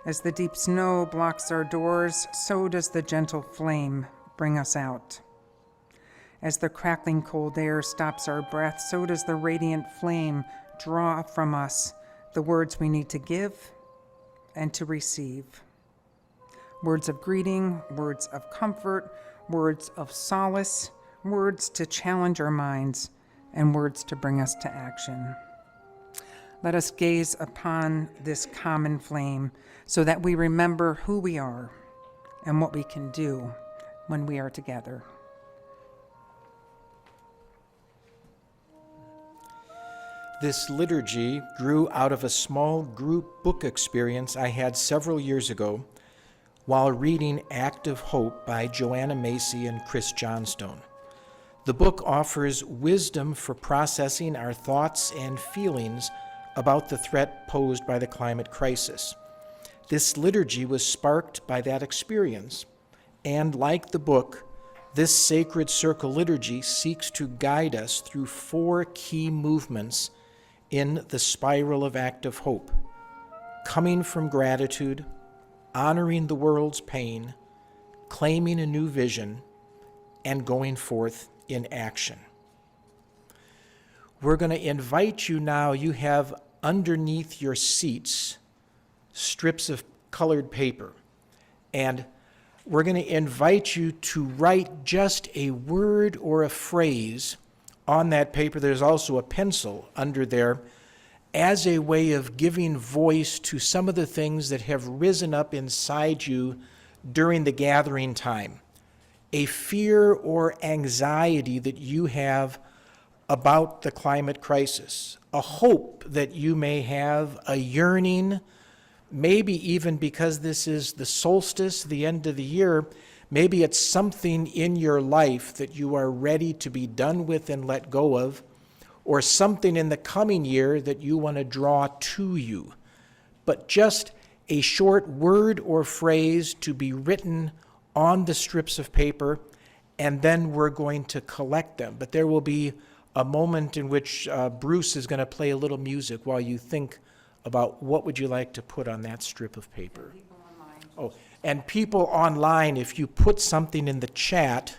As the deep snow blocks our doors, so does the gentle flame bring us out. As the crackling cold air stops our breath, so does the radiant flame draw from us the words we need to give and to receive. Words of greeting, words of comfort, words of solace, words to challenge our minds, and words to bring us to action. Let us gaze upon this common flame so that we remember who we are and what we can do when we are together. This liturgy grew out of a small group book experience I had several years ago while reading Act of Hope by Joanna Macy and Chris Johnstone. The book offers wisdom for processing our thoughts and feelings about the threat posed by the climate crisis. This liturgy was sparked by that experience, and like the book, this sacred circle liturgy seeks to guide us through 4 key movements in the spiral of Act of Hope: coming from gratitude, honoring the world's pain, claiming a new vision, and going forth in action. We're going to invite you now, you have underneath your seats strips of colored paper, and we're going to invite you to write just a word or a phrase on that paper. There's also a pencil under there as a way of giving voice to some of the things that have risen up inside you during the gathering time. A fear or anxiety that you have about the climate crisis, a hope that you may have, a yearning, maybe even because this is the solstice, the end of the year, maybe it's something in your life that you are ready to be done with and let go of, or something in the coming year that you want to draw to you. But just a short word or phrase to be written on the strips of paper, and then we're going to collect them. But there will be a moment in which Bruce is going to play a little music while you think about what would you like to put on that strip of paper. Oh, and people online, if you put something in the chat,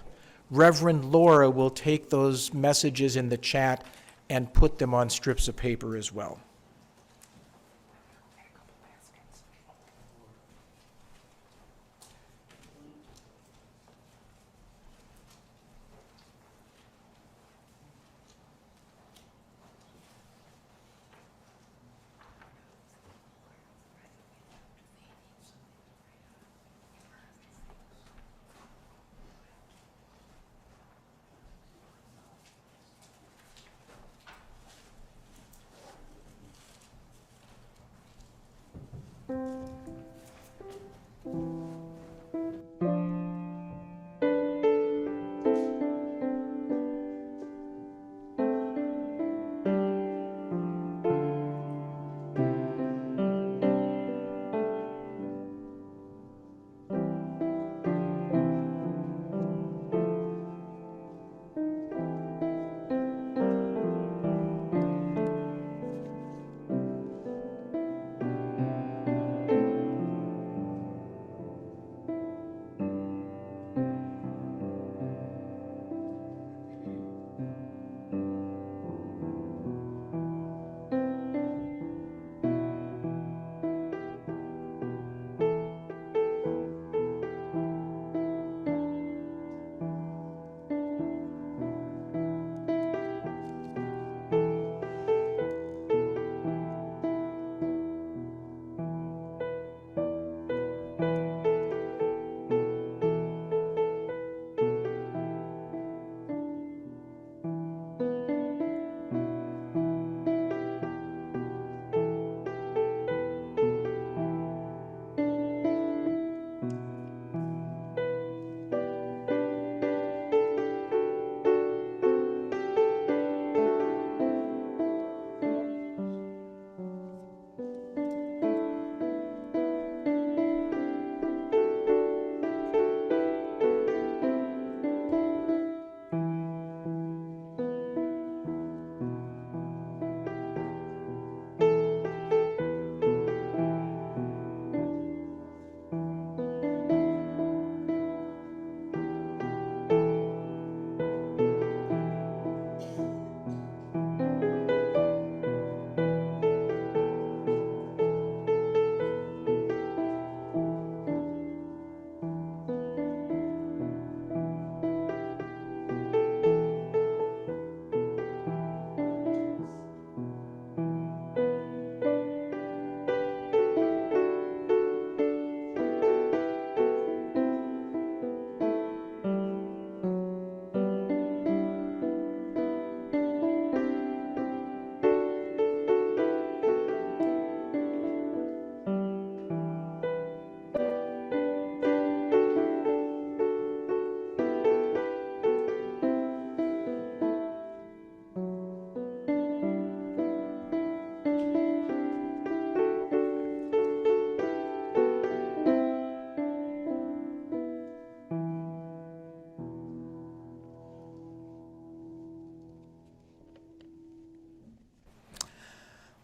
Reverend Laura will take those messages in the chat and put them on strips of paper as well.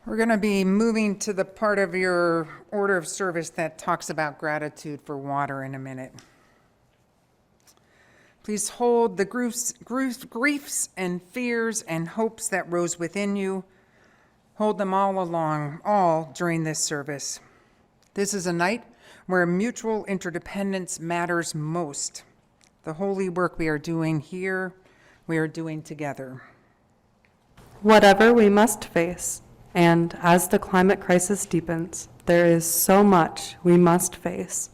We're going to be moving to the part of your order of service that talks about gratitude for water in a minute. Please hold the griefs and fears and hopes that rose within you. Hold them all during this service. This is a night where mutual interdependence matters most. The holy work we are doing here, we are doing together. Whatever we must face, and as the climate crisis deepens, there is so much we must face.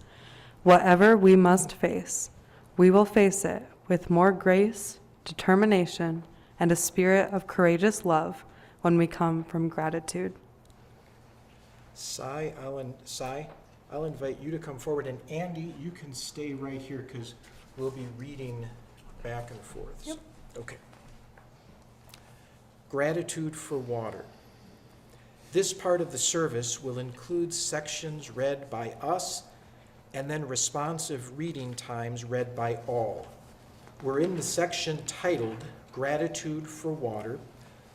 Whatever we must face, we will face it with more grace, determination, and a spirit of courageous love when we come from gratitude. I'll invite you to come forward, and Andy, you can stay right here because we'll be reading back and forth. Yep. Okay. Gratitude for water. This part of the service will include sections read by us and then responsive reading times read by all. We're in the section titled Gratitude for Water.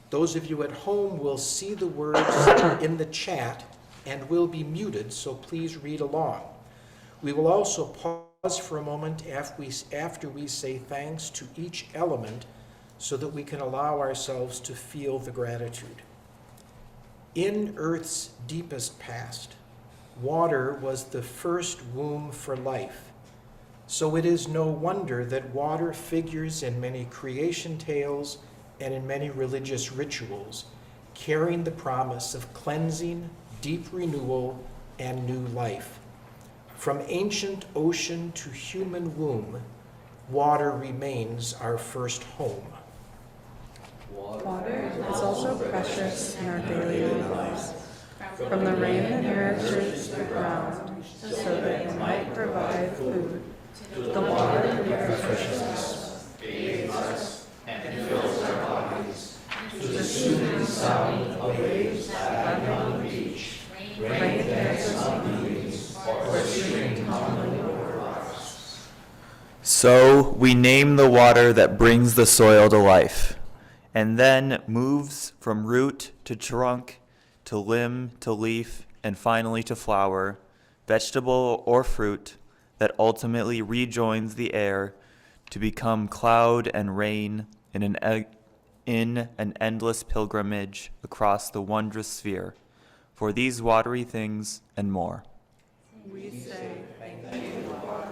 Those of you at home will see the words in the chat and will be muted, so please read along. We will also pause for a moment after we say thanks to each element so that we can allow ourselves to feel the gratitude. In Earth's deepest past, water was the first womb for life. So it is no wonder that water figures in many creation tales and in many religious rituals, carrying the promise of cleansing, deep renewal, and new life. From ancient ocean to human womb, water remains our first home. Water is also precious in our daily lives. From the rain that nourishes the ground, so that it might provide food, the water refreshes us, bathes us, and fills our bodies, to the soothing sound of waves lapping on the beach, rain dances on the leaves, or stream tumbling over rocks. So we name the water that brings the soil to life, and then moves from root to trunk, to limb to leaf, and finally to flower, vegetable or fruit, that ultimately rejoins the air to become cloud and rain in an endless pilgrimage across the wondrous sphere, for these watery things and more. We say thank you, water.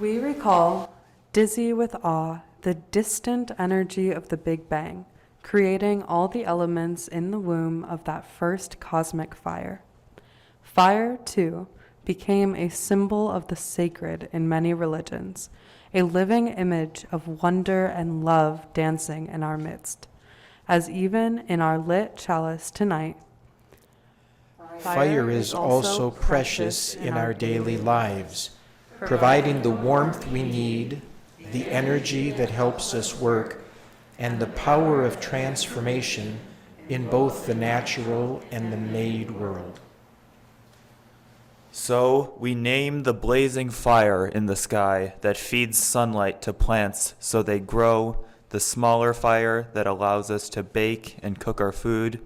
We recall, dizzy with awe, the distant energy of the Big Bang, creating all the elements in the womb of that first cosmic fire. Fire, too, became a symbol of the sacred in many religions, a living image of wonder and love dancing in our midst, as even in our lit chalice tonight. Fire is also precious in our daily lives, providing the warmth we need, the energy that helps us work, and the power of transformation in both the natural and the made world. So we name the blazing fire in the sky that feeds sunlight to plants so they grow, the smaller fire that allows us to bake and cook our food,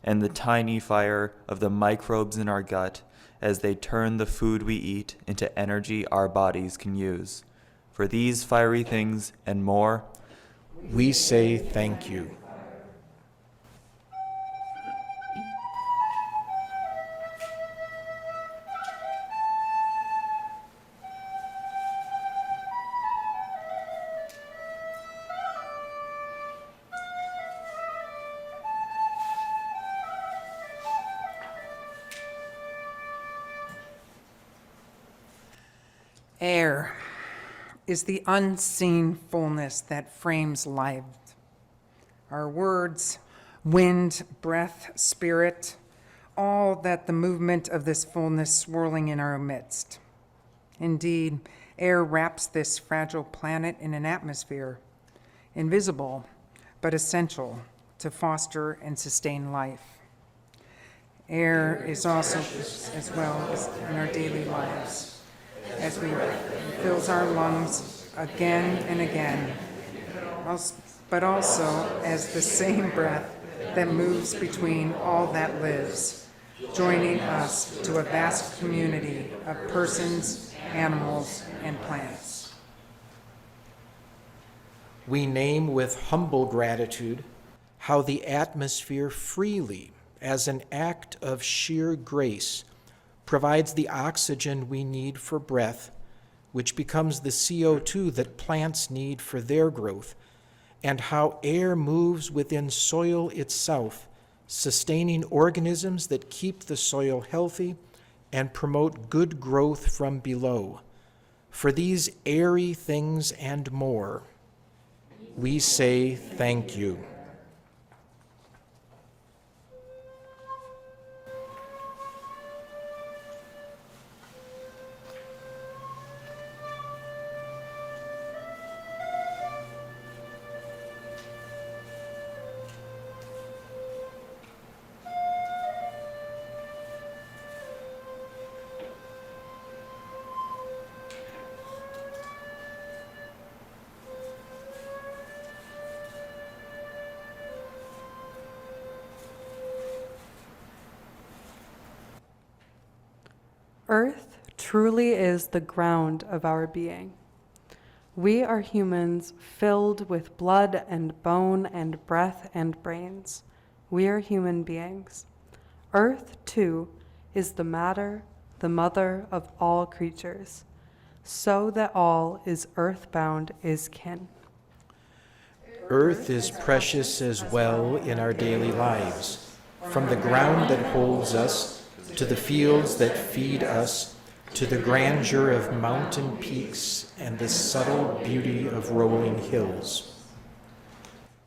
and the tiny fire of the microbes in our gut as they turn the food we eat into energy our bodies can use. For these fiery things and more, We say thank you. Air is the unseen fullness that frames life. Our words, wind, breath, spirit, all that the movement of this fullness swirling in our midst. Indeed, air wraps this fragile planet in an atmosphere, invisible but essential to foster and sustain life. Air is also, as well as in our daily lives, as we fills our lungs again and again, but also as the same breath that moves between all that lives, joining us to a vast community of persons, animals, and plants. We name with humble gratitude how the atmosphere freely, as an act of sheer grace, provides the oxygen we need for breath, which becomes the CO2 that plants need for their growth, and how air moves within soil itself, sustaining organisms that keep the soil healthy and promote good growth from below. For these airy things and more, we say thank you. Earth truly is the ground of our being. We are humans filled with blood and bone and breath and brains. We are human beings. Earth, too, is the matter, the mother of all creatures, so that all is earthbound is kin. Earth is precious as well in our daily lives, from the ground that holds us, to the fields that feed us, to the grandeur of mountain peaks and the subtle beauty of rolling hills.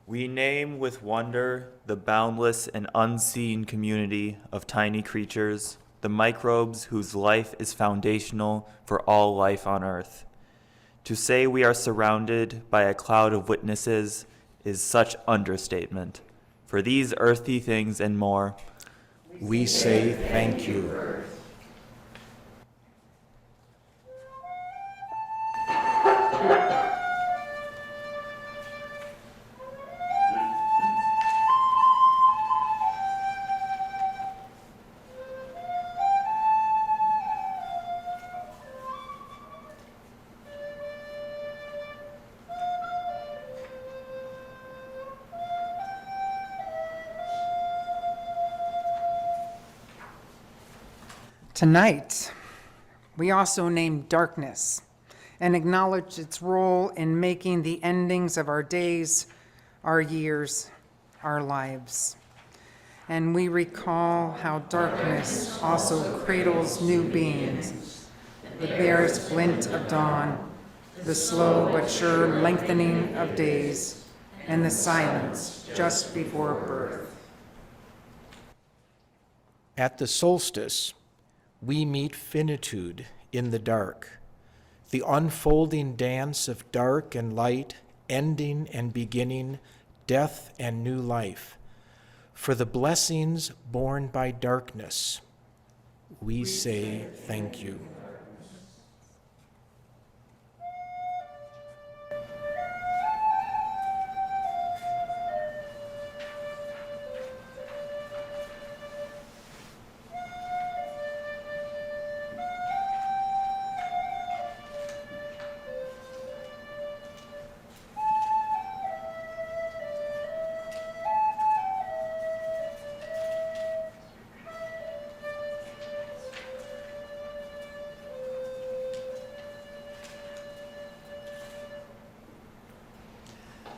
We name with wonder the boundless and unseen community of tiny creatures, the microbes whose life is foundational for all life on Earth. To say we are surrounded by a cloud of witnesses is such understatement. For these earthy things and more, we say thank you. Tonight, we also name darkness and acknowledge its role in making the endings of our days, our years, our lives. And we recall how darkness also cradles new beings, the barest glint of dawn, the slow but sure lengthening of days, and the silence just before birth. At the solstice, we meet finitude in the dark, the unfolding dance of dark and light, ending and beginning, death and new life. For the blessings born by darkness, we say thank you.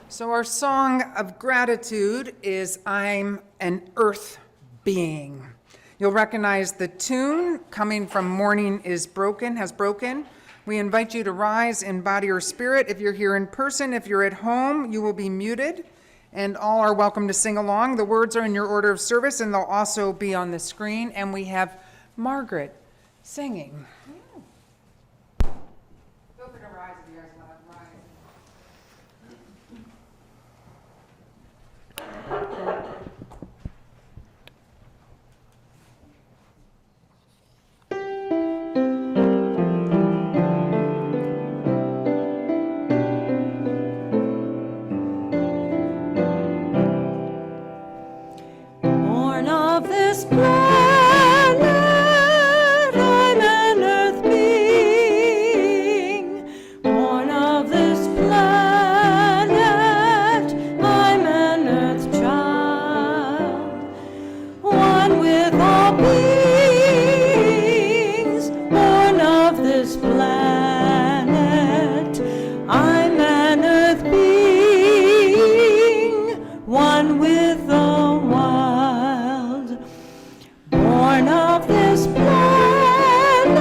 So our song of gratitude is I'm an Earth Being. You'll recognize the tune coming from Morning is Broken, has broken, We invite you to rise in body or spirit. If you're here in person, if you're at home, you will be muted, and all are welcome to sing along. The words are in your order of service, and they'll also be on the screen. And we have Margaret singing. Feel free to rise if you guys want to rise. Born of this planet, I'm an earth being. Born of this planet, I'm an earth child. One with all beings, born of this planet, I'm an earth being. One with the wild, born of this planet,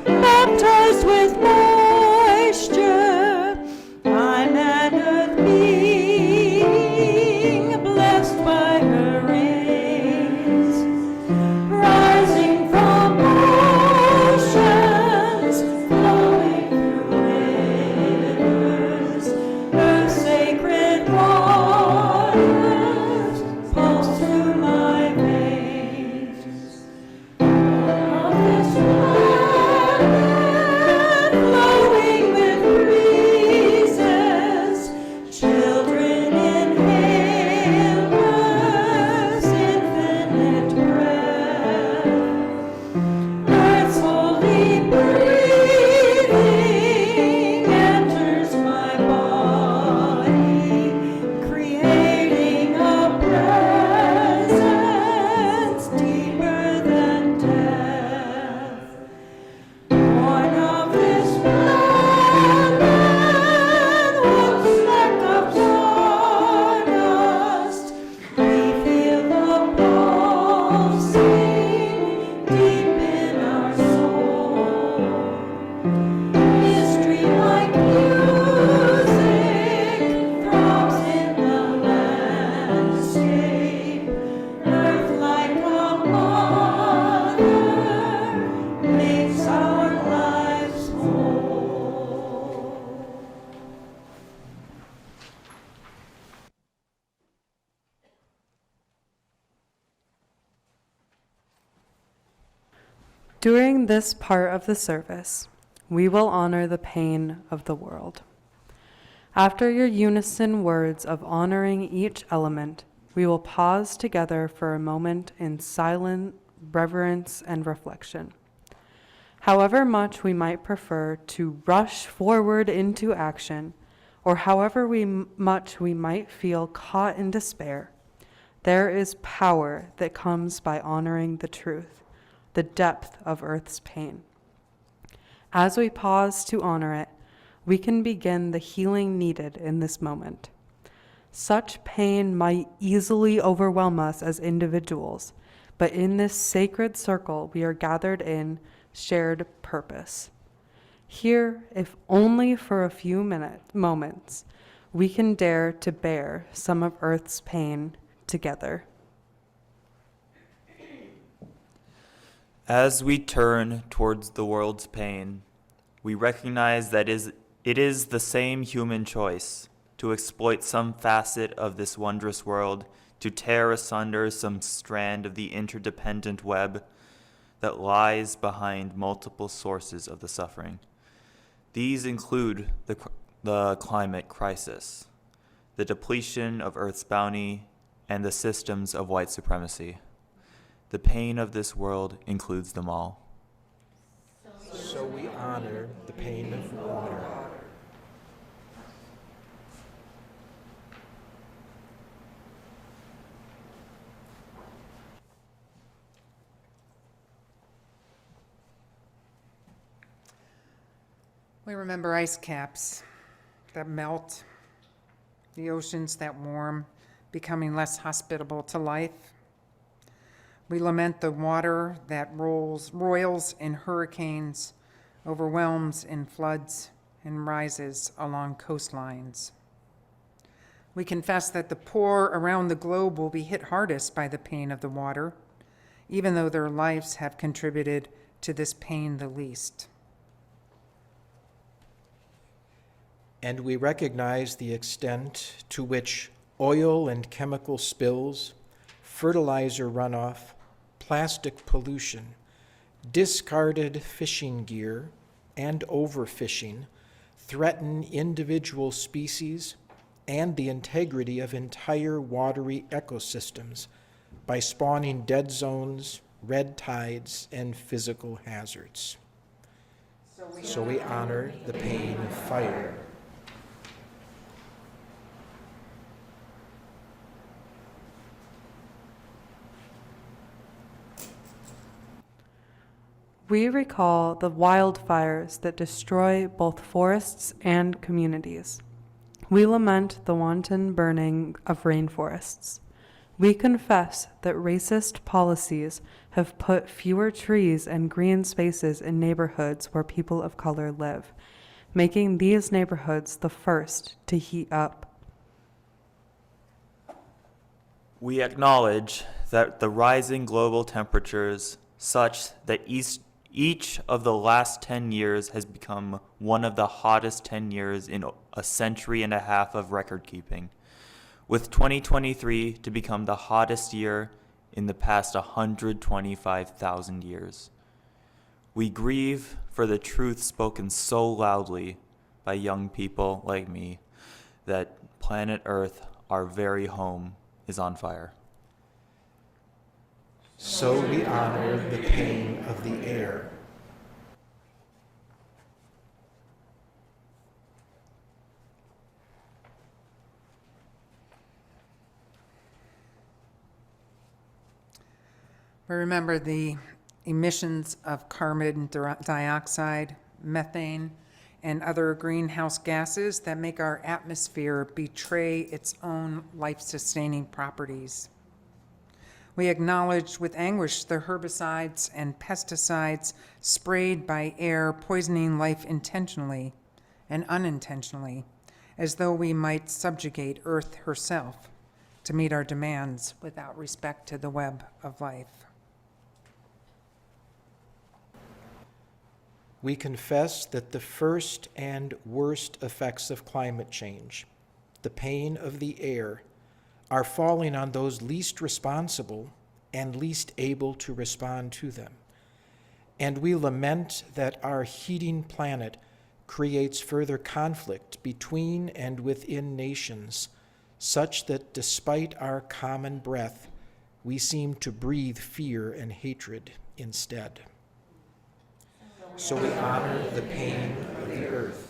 baptized with moisture. I'm an earth being, blessed by her rays, rising from oceans, flowing through rivers, earth's sacred waters pulse through my veins. Of this planet, flowing with breezes, children inhale Earth's infinite breath. Earth's holy breathing enters my body, creating a presence deeper than death. Born of this planet, looks like a stardust. We feel the pulsing deep in our soul. Mystery like music throbs in the landscape. Earth like a mother makes our lives whole. During this part of the service, we will honor the pain of the world. After your unison words of honoring each element, we will pause together for a moment in silent reverence and reflection. However much we might prefer to rush forward into action, or however much we might feel caught in despair, there is power that comes by honoring the truth, the depth of Earth's pain. As we pause to honor it, we can begin the healing needed in this moment. Such pain might easily overwhelm us as individuals, but in this sacred circle we are gathered in shared purpose. Here, if only for a few moments, we can dare to bear some of Earth's pain together. As we turn towards the world's pain, we recognize that it is the same human choice to exploit some facet of this wondrous world, to tear asunder some strand of the interdependent web that lies behind multiple sources of the suffering. These include the climate crisis, the depletion of Earth's bounty, and the systems of white supremacy. The pain of this world includes them all. So we honor the pain of water. We remember ice caps that melt, the oceans that warm, becoming less hospitable to life. We lament the water that roils in hurricanes, overwhelms in floods, and rises along coastlines. We confess that the poor around the globe will be hit hardest by the pain of the water, even though their lives have contributed to this pain the least. And we recognize the extent to which oil and chemical spills, fertilizer runoff, plastic pollution, discarded fishing gear, and overfishing threaten individual species and the integrity of entire watery ecosystems by spawning dead zones, red tides, and physical hazards. So we honor the pain of fire. We recall the wildfires that destroy both forests and communities. We lament the wanton burning of rainforests. We confess that racist policies have put fewer trees and green spaces in neighborhoods where people of color live, making these neighborhoods the first to heat up. We acknowledge that the rising global temperatures, such that each of the last 10 years has become one of the hottest 10 years in a century and a half of record keeping, with 2023 to become the hottest year in the past 125,000 years. We grieve for the truth spoken so loudly by young people like me that planet Earth, our very home, is on fire. So we honor the pain of the air. We remember the emissions of carbon dioxide, methane, and other greenhouse gases that make our atmosphere betray its own life-sustaining properties. We acknowledge with anguish the herbicides and pesticides sprayed by air, poisoning life intentionally and unintentionally, as though we might subjugate Earth herself to meet our demands without respect to the web of life. We confess that the first and worst effects of climate change, the pain of the air, are falling on those least responsible and least able to respond to them. And we lament that our heating planet creates further conflict between and within nations, such that despite our common breath, we seem to breathe fear and hatred instead. So we honor the pain of the earth.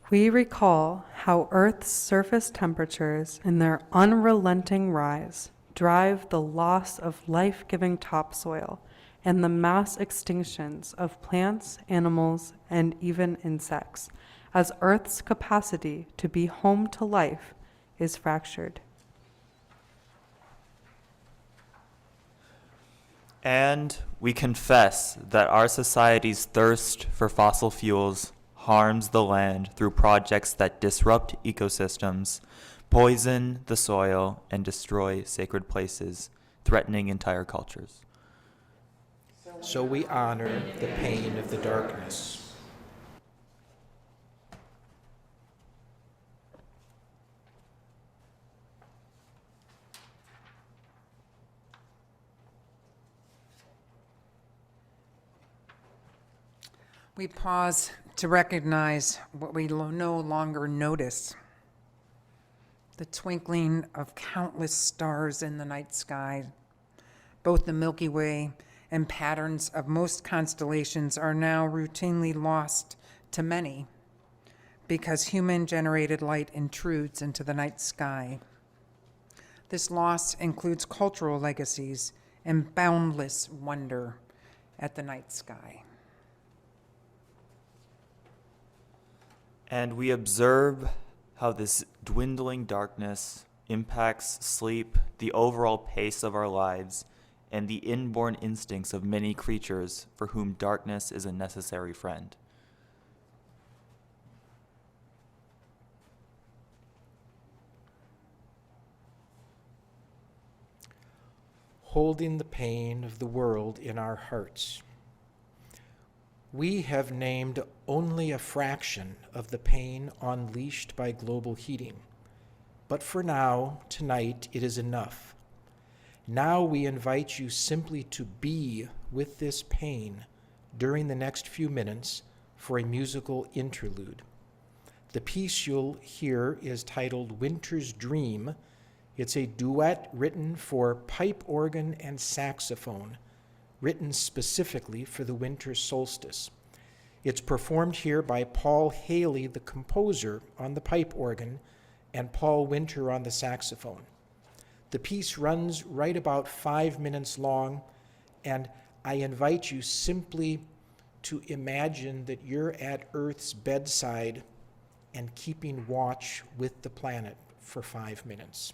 We recall how Earth's surface temperatures in their unrelenting rise drive the loss of life-giving topsoil and the mass extinctions of plants, animals, and even insects, as Earth's capacity to be home to life is fractured. And we confess that our society's thirst for fossil fuels harms the land through projects that disrupt ecosystems, poison the soil, and destroy sacred places, threatening entire cultures. So we honor the pain of the darkness. We pause to recognize what we no longer notice: the twinkling of countless stars in the night sky. Both the Milky Way and patterns of most constellations are now routinely lost to many because human-generated light intrudes into the night sky. This loss includes cultural legacies and boundless wonder at the night sky. And we observe how this dwindling darkness impacts sleep, the overall pace of our lives, and the inborn instincts of many creatures for whom darkness is a necessary friend. Holding the pain of the world in our hearts. We have named only a fraction of the pain unleashed by global heating. But for now, tonight, it is enough. Now we invite you simply to be with this pain during the next few minutes for a musical interlude. The piece you'll hear is titled Winter's Dream. It's a duet written for pipe organ and saxophone, written specifically for the winter solstice. It's performed here by Paul Haley, the composer, on the pipe organ, and Paul Winter on the saxophone. The piece runs right about 5 minutes long, and I invite you simply to imagine that you're at Earth's bedside and keeping watch with the planet for 5 minutes.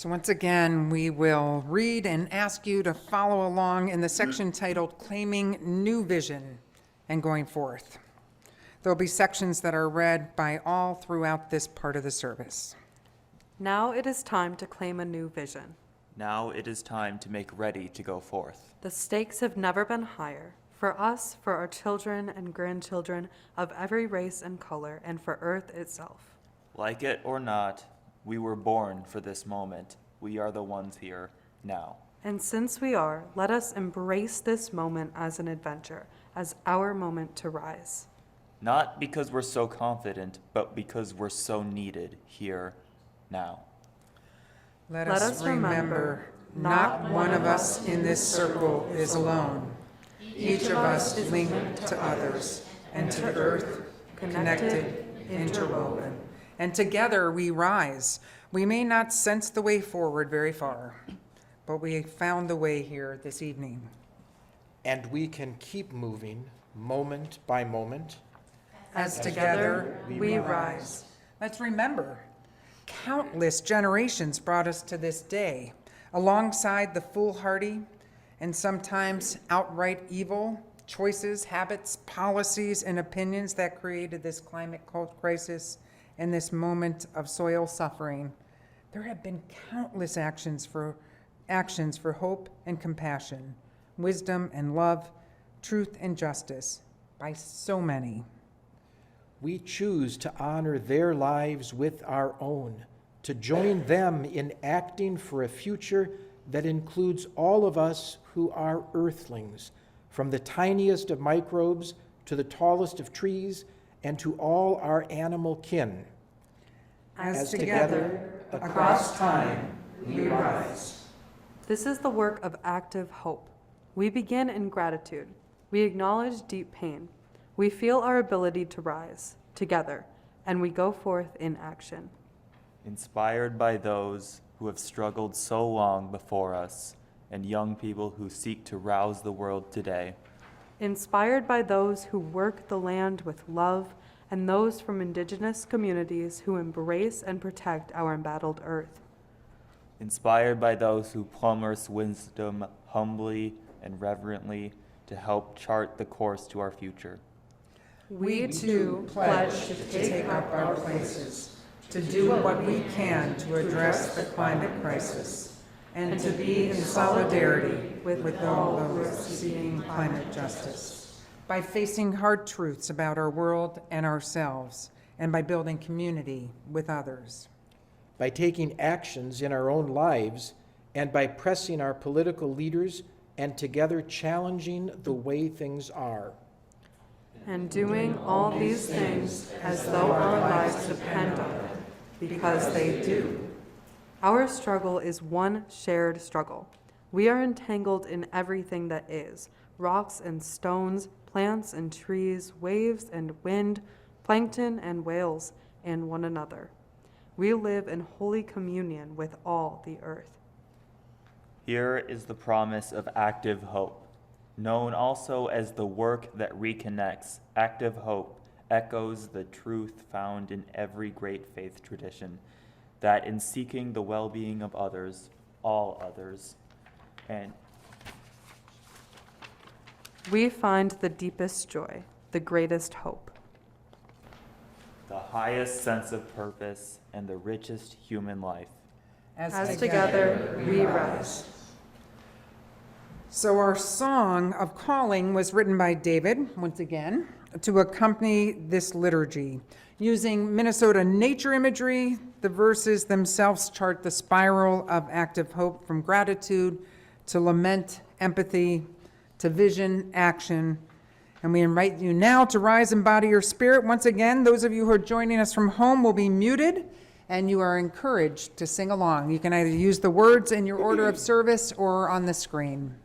So once again, we will read and ask you to follow along in the section titled Claiming New Vision and Going Forth. There will be sections that are read by all throughout this part of the service. Now it is time to claim a new vision. Now it is time to make ready to go forth. The stakes have never been higher, for us, for our children and grandchildren of every race and color, and for Earth itself. Like it or not, we were born for this moment. We are the ones here now. And since we are, let us embrace this moment as an adventure, as our moment to rise. Not because we're so confident, but because we're so needed here now. Let us remember, not one of us in this circle is alone. Each of us is linked to others, and to the earth, connected, interwoven. And together we rise. We may not sense the way forward very far, but we found the way here this evening. And we can keep moving moment by moment. As together we rise. Let's remember, countless generations brought us to this day, alongside the foolhardy and sometimes outright evil choices, habits, policies, and opinions that created this climate crisis and this moment of soil suffering. There have been countless actions for hope and compassion, wisdom and love, truth and justice by so many. We choose to honor their lives with our own, to join them in acting for a future that includes all of us who are earthlings, from the tiniest of microbes to the tallest of trees, and to all our animal kin. As together, across time, we rise. This is the work of active hope. We begin in gratitude. We acknowledge deep pain. We feel our ability to rise together, and we go forth in action. Inspired by those who have struggled so long before us, and young people who seek to rouse the world today. Inspired by those who work the land with love, and those from indigenous communities who embrace and protect our embattled earth. Inspired by those who plumb Earth's wisdom humbly and reverently to help chart the course to our future. We too pledge to take up our places, to do what we can to address the climate crisis, and to be in solidarity with all those seeking climate justice. By facing hard truths about our world and ourselves, and by building community with others. By taking actions in our own lives, and by pressing our political leaders and together challenging the way things are. And doing all these things as though our lives depend on it, because they do. Our struggle is one shared struggle. We are entangled in everything that is, rocks and stones, plants and trees, waves and wind, plankton and whales, and one another. We live in holy communion with all the earth. Here is the promise of active hope, known also as the work that reconnects. Active hope echoes the truth found in every great faith tradition, that in seeking the well-being of others, all others, and We find the deepest joy, the greatest hope. the highest sense of purpose and the richest human life. As together we rise. So our song of calling was written by David, once again, to accompany this liturgy. Using Minnesota nature imagery, the verses themselves chart the spiral of active hope from gratitude to lament, empathy, to vision, action. And we invite you now to rise and embody your spirit. Once again, those of you who are joining us from home will be muted, and you are encouraged to sing along. You can either use the words in your order of service or on the screen.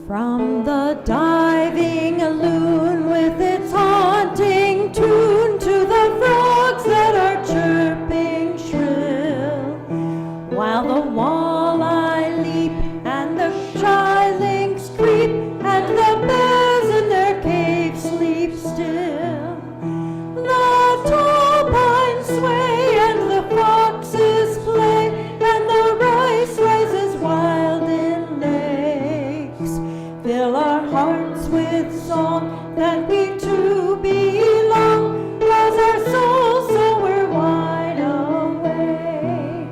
From the diving loon with its haunting tune to the frogs that that we two belong. Loves our souls, so we're wide awake.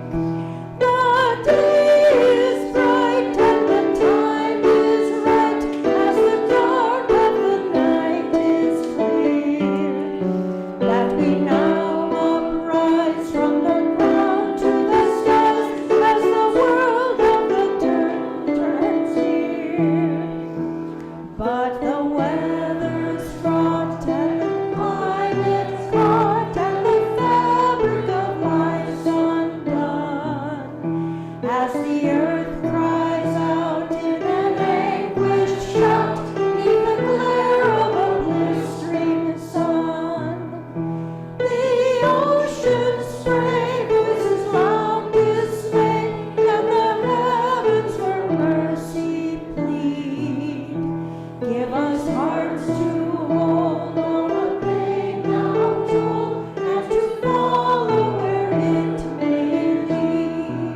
The day is bright and the time is right, as the dark of the night is clear. That we now uprise from the ground to the skies, as the world of the turns near. But the weather's fraught and the climate's caught, and the fabric of life's undone, as the earth cries out in an anguished shout, 'neath the glare of a blistering sun. The ocean's spray voices loud dismay, and the heavens for mercy plead. Give us hearts to hold on a thing now told, and to follow where it may lead.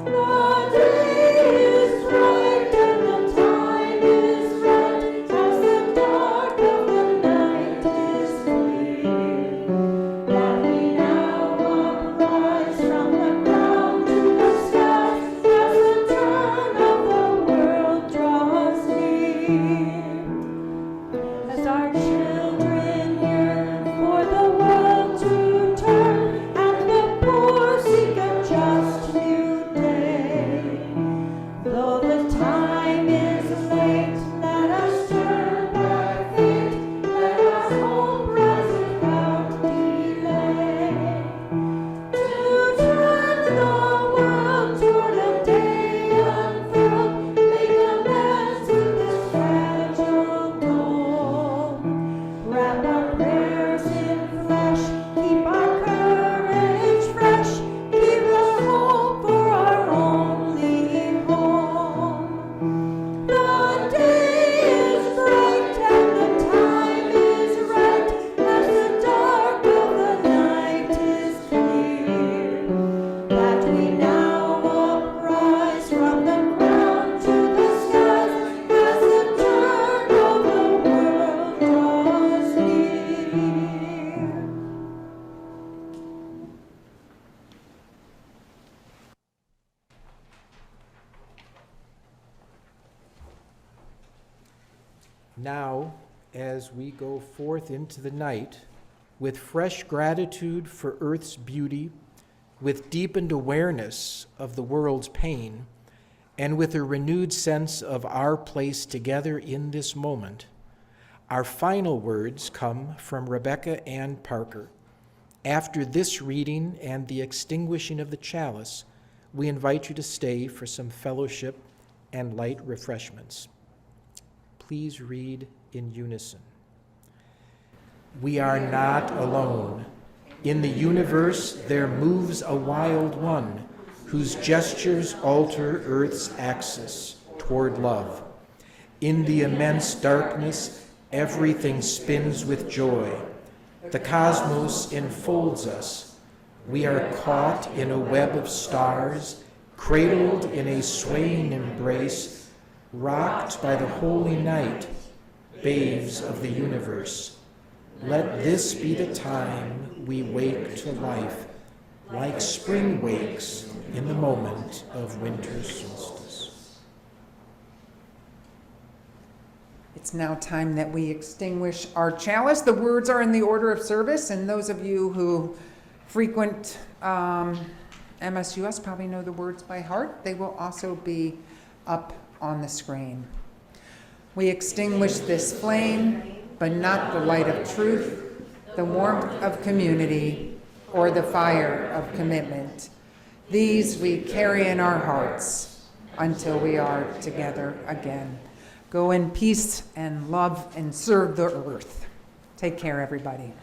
The day is bright and the time is right, as the dark of the night is clear. That we now uprise from the ground to the skies, as the turn of the world draws near. As our children yearn for the world to turn, and the poor seek a just new day. Though the time is late, let us turn back fate, let us hope rise without delay. To turn the world toward a day unfurled, make amends with this fragile goal. Wrap our prayers in flesh, keep our courage fresh, give us hope for our only home. The day is bright and the time is right, as the dark of the night is clear. That we now uprise from the ground to the skies, as the turn of the world draws near. Now, as we go forth into the night, with fresh gratitude for Earth's beauty, with deepened awareness of the world's pain, and with a renewed sense of our place together in this moment, our final words come from Rebecca Ann Parker. After this reading and the extinguishing of the chalice, we invite you to stay for some fellowship and light refreshments. Please read in unison. We are not alone. In the universe there moves a wild one, whose gestures alter Earth's axis toward love. In the immense darkness, everything spins with joy. The cosmos enfolds us. We are caught in a web of stars, cradled in a swaying embrace, rocked by the holy night, babes of the universe. Let this be the time we wake to life, like spring wakes in the moment of winter's solstice. It's now time that we extinguish our chalice. The words are in the order of service, and those of you who frequent MSUS probably know the words by heart. They will also be up on the screen. We extinguish this flame, but not the light of truth, the warmth of community, or the fire of commitment. These we carry in our hearts until we are together again. Go in peace and love and serve the earth. Take care, everybody.